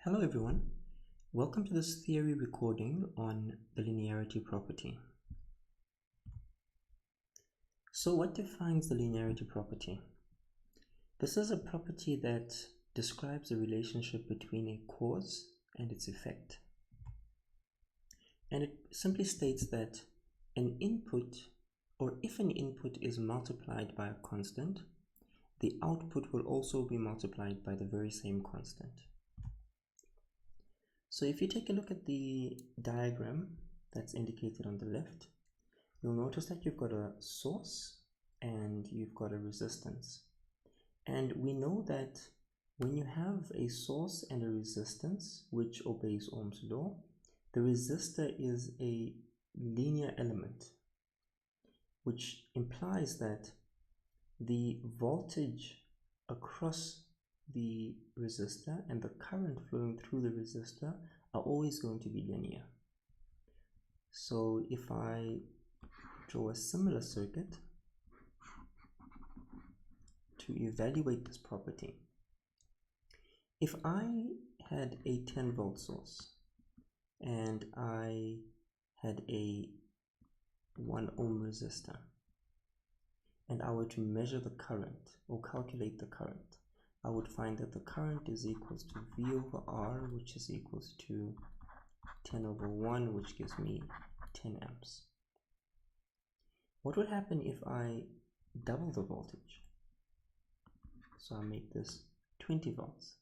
Hello everyone, welcome to this theory recording on the linearity property. So what defines the linearity property? This is a property that describes a relationship between a cause and its effect. And it simply states that an input, or if an input is multiplied by a constant, the output will also be multiplied by the very same constant. So if you take a look at the diagram that's indicated on the left, you'll notice that you've got a source and you've got a resistance. And we know that when you have a source and a resistance which obeys Ohm's law, the resistor is a linear element, which implies that the voltage across the resistor and the current flowing through the resistor are always going to be linear. So if I draw a similar circuit to evaluate this property, if I had a 10 volt source and I had a 1 ohm resistor and I were to measure the current or calculate the current, I would find that the current is equals to V over R, which is equals to 10 over 1, which gives me 10 amps. What would happen if I double the voltage? So I'll make this 20 volts.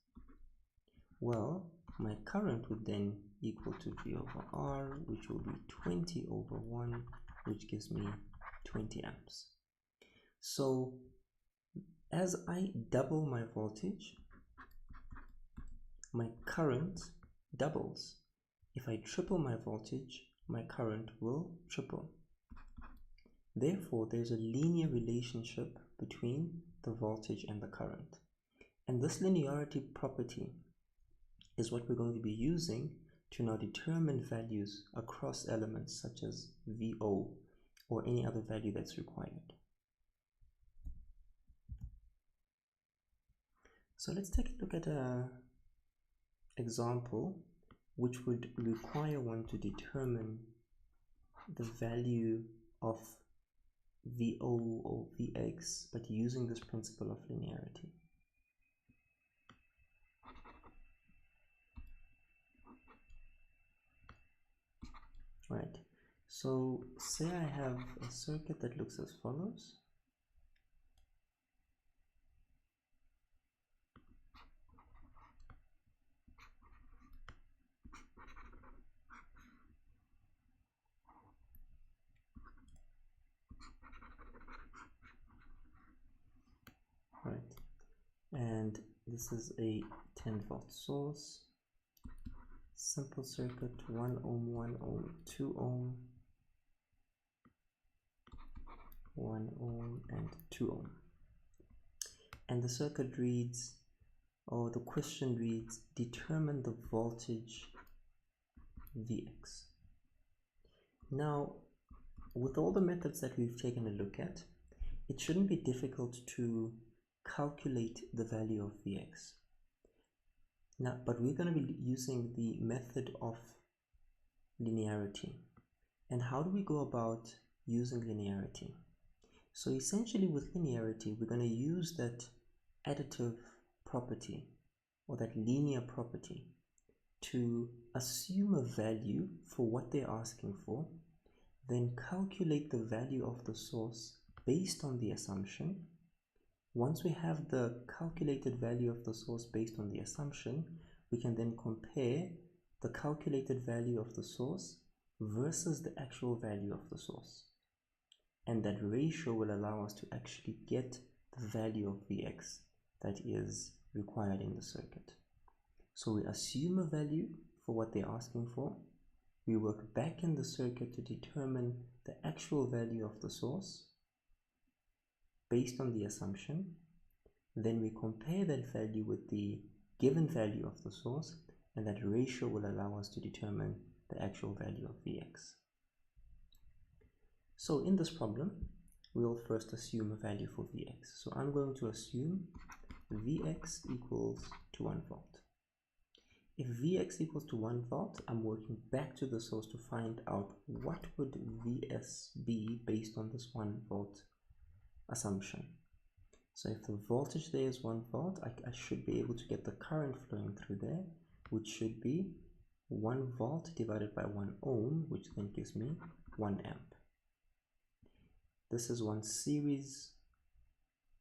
Well, my current would then equal to V over R, which will be 20 over 1, which gives me 20 amps. So as I double my voltage, my current doubles. If I triple my voltage, my current will triple. Therefore, there's a linear relationship between the voltage and the current. And this linearity property is what we're going to be using to now determine values across elements such as VO or any other value that's required. So let's take a look at an example which would require one to determine the value of VO or Vx, but using this principle of linearity. Right, so say I have a circuit that looks as follows. Right, and this is a 10 volt source, simple circuit, 1 ohm, 1 ohm, 2 ohm, 1 ohm and 2 ohm. And the circuit reads, or the question reads, determine the voltage Vx. Now, with all the methods that we've taken a look at, it shouldn't be difficult to calculate the value of Vx. Now, but we're going to be using the method of linearity. And how do we go about using linearity? So essentially with linearity, we're going to use that additive property or that linear property to assume a value for what they're asking for, then calculate the value of the source based on the assumption. Once we have the calculated value of the source based on the assumption, we can then compare the calculated value of the source versus the actual value of the source. And that ratio will allow us to actually get the value of Vx that is required in the circuit. So we assume a value for what they're asking for. We work back in the circuit to determine the actual value of the source based on the assumption. Then we compare that value with the given value of the source, and that ratio will allow us to determine the actual value of Vx. So in this problem, we'll first assume a value for Vx. So I'm going to assume Vx equals to 1 volt. If Vx equals to 1 volt, I'm working back to the source to find out what would Vs be based on this 1 volt assumption. So if the voltage there is 1 volt, I should be able to get the current flowing through there, which should be 1 volt divided by 1 ohm, which then gives me 1 amp. This is one series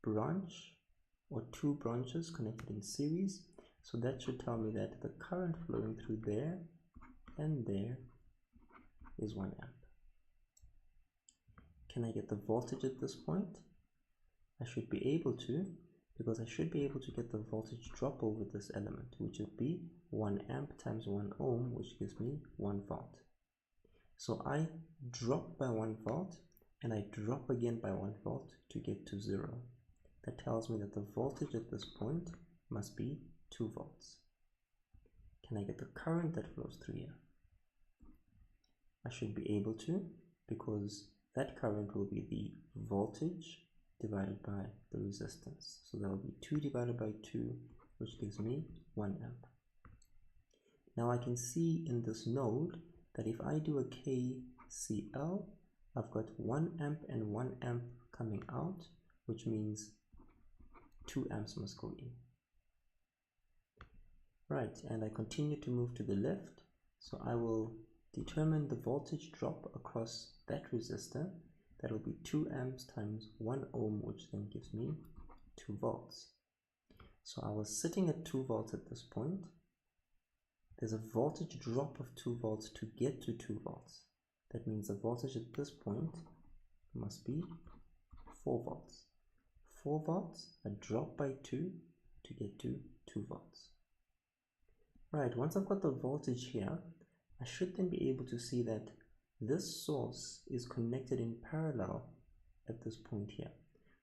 branch, or 2 branches connected in series. So that should tell me that the current flowing through there and there is 1 amp. Can I get the voltage at this point? I should be able to, because I should be able to get the voltage drop over this element, which would be 1 amp times 1 ohm, which gives me 1 volt. So I drop by 1 volt and I drop again by 1 volt to get to 0. That tells me that the voltage at this point must be 2 volts. Can I get the current that flows through here? I should be able to, because that current will be the voltage divided by the resistance. So that will be 2 divided by 2, which gives me 1 amp. Now I can see in this node that if I do a KCL, I've got 1 amp and 1 amp coming out, which means 2 amps must go in. Right, and I continue to move to the left, so I will determine the voltage drop across that resistor. That will be 2 amps times 1 ohm, which then gives me 2 volts. So I was sitting at 2 volts at this point. There's a voltage drop of 2 volts to get to 2 volts. That means the voltage at this point must be 4 volts. 4 volts, a drop by 2 to get to 2 volts. Right, once I've got the voltage here, I should then be able to see that this source is connected in parallel at this point here.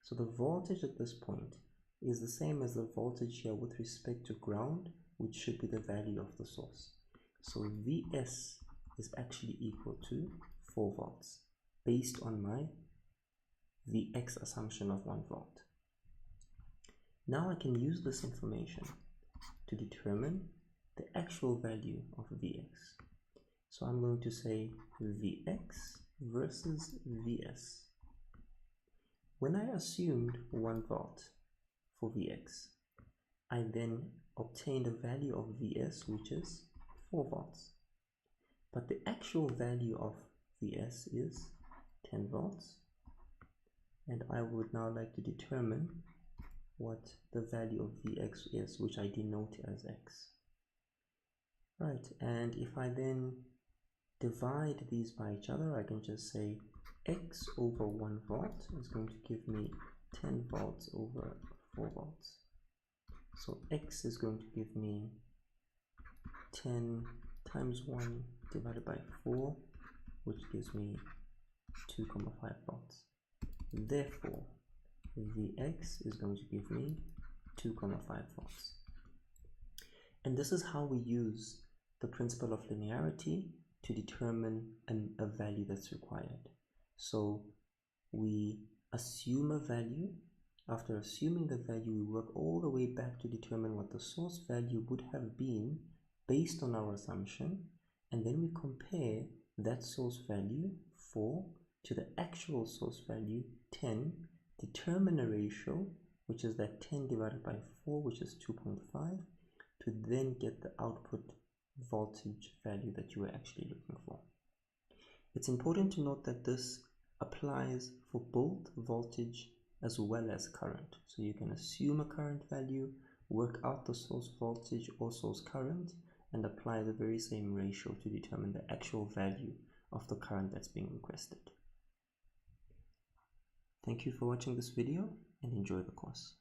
So the voltage at this point is the same as the voltage here with respect to ground, which should be the value of the source. So Vs is actually equal to 4 volts based on my Vx assumption of 1 volt. Now I can use this information to determine the actual value of Vx. So I'm going to say Vx versus Vs. When I assumed 1 volt for Vx, I then obtained a value of Vs which is 4 volts. But the actual value of Vs is 10 volts. And I would now like to determine what the value of Vx is, which I denote as x. Right, and if I then divide these by each other, I can just say x over 1 volt is going to give me 10 volts over 4 volts. So x is going to give me 10 times 1 divided by 4, which gives me 2,5 volts. Therefore, Vx is going to give me 2,5 volts. And this is how we use the principle of linearity to determine a value that's required. So we assume a value. After assuming the value, we work all the way back to determine what the source value would have been based on our assumption, and then we compare that source value 4 to the actual source value 10, determine a ratio, which is that 10 divided by 4, which is 2.5, to then get the output voltage value that you were actually looking for. It's important to note that this applies for both voltage as well as current. So you can assume a current value, work out the source voltage or source current, and apply the very same ratio to determine the actual value of the current that's being requested. Thank you for watching this video and enjoy the course.